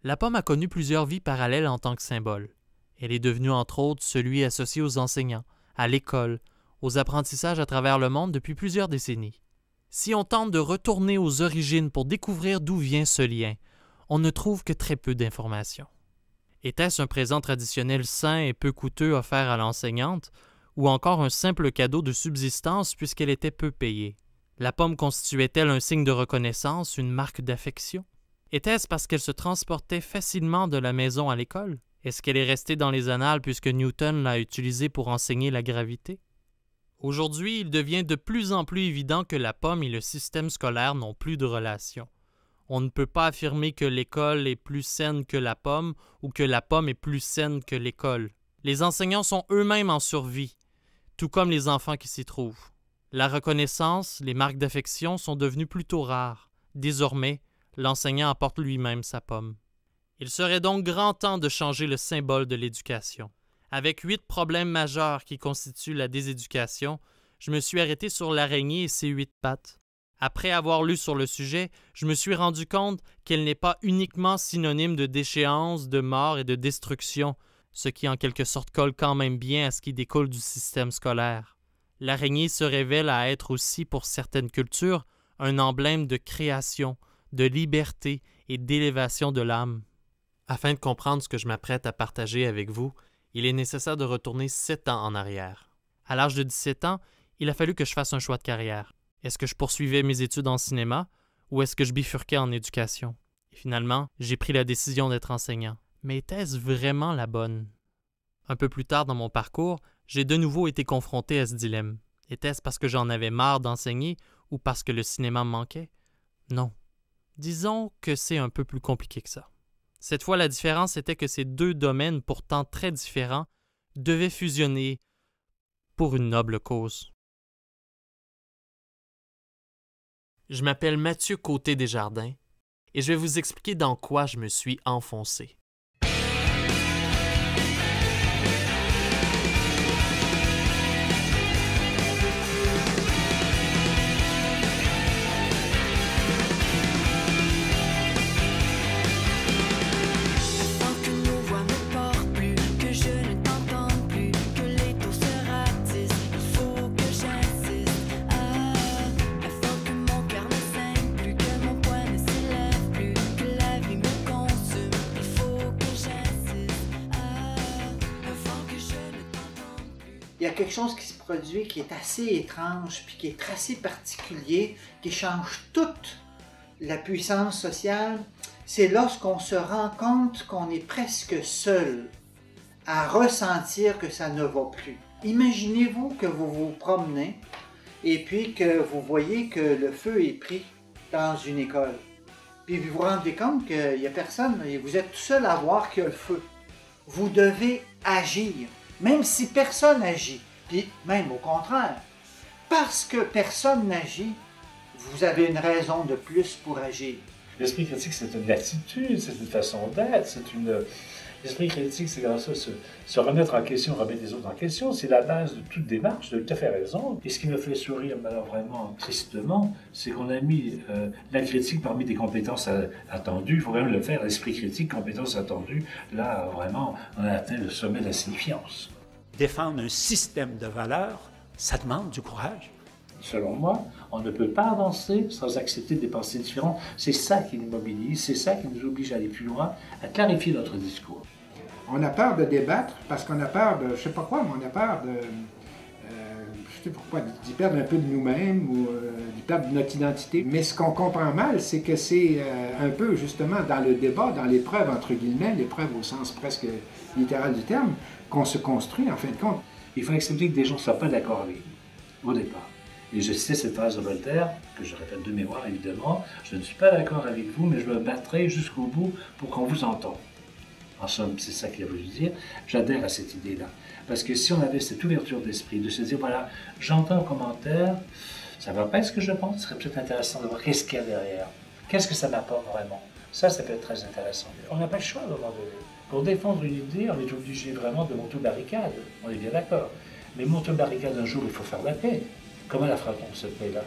La pomme a connu plusieurs vies parallèles en tant que symbole. Elle est devenue entre autres celui associé aux enseignants, à l'école, aux apprentissages à travers le monde depuis plusieurs décennies. Si on tente de retourner aux origines pour découvrir d'où vient ce lien, on ne trouve que très peu d'informations. Était-ce un présent traditionnel sain et peu coûteux offert à l'enseignante, ou encore un simple cadeau de subsistance puisqu'elle était peu payée? La pomme constituait-elle un signe de reconnaissance, une marque d'affection? Était-ce parce qu'elle se transportait facilement de la maison à l'école? Est-ce qu'elle est restée dans les annales puisque Newton l'a utilisée pour enseigner la gravité? Aujourd'hui, il devient de plus en plus évident que la pomme et le système scolaire n'ont plus de relation. On ne peut pas affirmer que l'école est plus saine que la pomme ou que la pomme est plus saine que l'école. Les enseignants sont eux-mêmes en survie, tout comme les enfants qui s'y trouvent. La reconnaissance, les marques d'affection sont devenues plutôt rares. Désormais, l'enseignant apporte lui-même sa pomme. Il serait donc grand temps de changer le symbole de l'éducation. Avec 8 problèmes majeurs qui constituent la déséducation, je me suis arrêté sur l'araignée et ses 8 pattes. Après avoir lu sur le sujet, je me suis rendu compte qu'elle n'est pas uniquement synonyme de déchéance, de mort et de destruction, ce qui en quelque sorte colle quand même bien à ce qui découle du système scolaire. L'araignée se révèle à être aussi, pour certaines cultures, un emblème de création, de liberté et d'élévation de l'âme. Afin de comprendre ce que je m'apprête à partager avec vous, il est nécessaire de retourner 7 ans en arrière. À l'âge de 17 ans, il a fallu que je fasse un choix de carrière. Est-ce que je poursuivais mes études en cinéma ou est-ce que je bifurquais en éducation? Et finalement, j'ai pris la décision d'être enseignant. Mais était-ce vraiment la bonne? Un peu plus tard dans mon parcours, j'ai de nouveau été confronté à ce dilemme. Était-ce parce que j'en avais marre d'enseigner ou parce que le cinéma me manquait? Non. Disons que c'est un peu plus compliqué que ça. Cette fois, la différence était que ces deux domaines, pourtant très différents, devaient fusionner pour une noble cause. Je m'appelle Mathieu Côté-Desjardins et je vais vous expliquer dans quoi je me suis enfoncé. Il y a quelque chose qui se produit qui est assez étrange, puis qui est assez particulier, qui change toute la puissance sociale. C'est lorsqu'on se rend compte qu'on est presque seul à ressentir que ça ne va plus. Imaginez-vous que vous vous promenez et puis que vous voyez que le feu est pris dans une école. Puis vous vous rendez compte qu'il n'y a personne et vous êtes tout seul à voir qu'il y a le feu. Vous devez agir. Même si personne n'agit, puis même au contraire, parce que personne n'agit, vous avez une raison de plus pour agir. L'esprit critique, c'est une attitude, c'est une façon d'être, L'esprit critique, c'est grâce à ça, se remettre en question, remettre les autres en question, c'est la base de toute démarche, de tout à fait raison. Et ce qui me fait sourire, alors vraiment tristement, c'est qu'on a mis la critique parmi des compétences attendues. Il faut quand même le faire, l'esprit critique, compétences attendues. Là, vraiment, on a atteint le sommet de la signifiance. Défendre un système de valeurs, ça demande du courage. Selon moi, on ne peut pas avancer sans accepter des pensées différentes. C'est ça qui nous mobilise, c'est ça qui nous oblige à aller plus loin, à clarifier notre discours. On a peur de débattre parce qu'on a peur de, je sais pas quoi, mais on a peur de, je sais pas pourquoi, d'y perdre un peu de nous-mêmes ou d'y perdre de notre identité. Mais ce qu'on comprend mal, c'est que c'est un peu justement dans le débat, dans l'épreuve entre guillemets, l'épreuve au sens presque littéral du terme, qu'on se construit en fin de compte. Il faut accepter que des gens ne soient pas d'accord avec nous, au départ. Et je sais cette phrase de Voltaire, que je répète de mémoire évidemment, je ne suis pas d'accord avec vous, mais je me battrai jusqu'au bout pour qu'on vous entende. En somme, c'est ça qu'il a voulu dire. J'adhère à cette idée-là. Parce que si on avait cette ouverture d'esprit, de se dire, voilà, j'entends un commentaire, ça ne va pas être ce que je pense, ce serait peut-être intéressant de voir qu'est-ce qu'il y a derrière. Qu'est-ce que ça m'apporte vraiment? Ça peut être très intéressant. On n'a pas le choix à un moment donné. Pour défendre une idée, on est obligé vraiment de monter aux barricades. On est bien d'accord. Mais monter aux barricades un jour, il faut faire la paix. Comment la fera-t-on, cette paix-là?